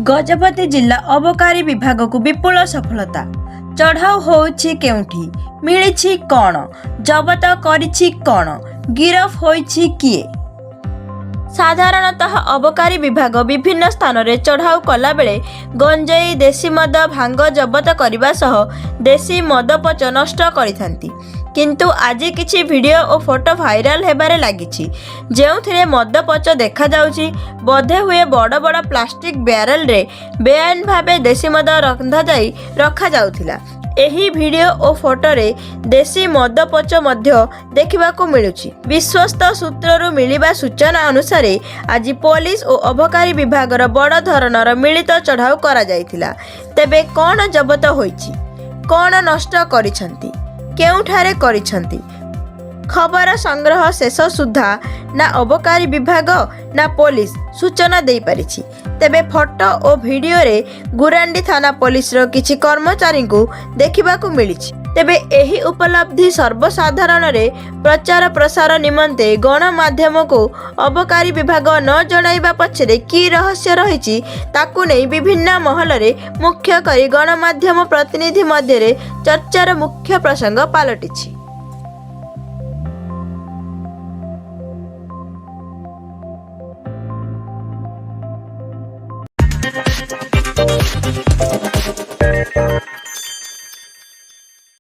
गजपति जिला अबकारी विभाग को विपुल सफलता। चढ़ाऊ होउछि केउठी, मिलिछि कौन, जबत करिछि कौन, गिरफ होइछि किए। साधारणतः अबकारी विभाग विभिन्न स्थान में चढ़ाऊ कला बेले गंजेई, देशी मद, भांग जबत करने सह देशी मदपच नष्ट करिथांती। किंतु आज किछि वीडियो और फोटो भाइराल हेबारे लागिछि, जेउथिरे मदपच देखा जाउछि। बोधे हुए बड़ बड़ प्लास्टिक ब्यारेल रे बेआईन भावे देशी मद रखा जाउथिला। एही वीडियो और फोटो रे देशी मदपच मध्य देखिबाकू मिलुछि। विश्वस्त सूत्ररू मिलिबा सूचना अनुसार आज पुलिस और अबकारी विभागर बड़ धरणर मिलित चढ़ाऊ करा जायतिला। तेबे कौन जबत होइछि, कौन नष्ट करिसंती, केउठारे करिसंती, खबर संग्रह शेष सुधा ना अबकारी विभाग ना पुलिस सूचना दे पारिछि। तेबे फोटो और वीडियो रे गुरांडी थाना पुलिस रो किछि कर्मचारी को देखिबाकू मिलिछि। तेबे एही उपलब्धि सर्वसाधारण रे प्रचार प्रसार निमंते गणमाध्यम को अबकारी विभाग न जणाइबा पछरे की रहस्य रहिछि ताकू नै विभिन्न महल रे मुख्य करी गणमाध्यम प्रतिनिधि मध्य रे चर्चार मुख्य प्रसंग पालटिछि।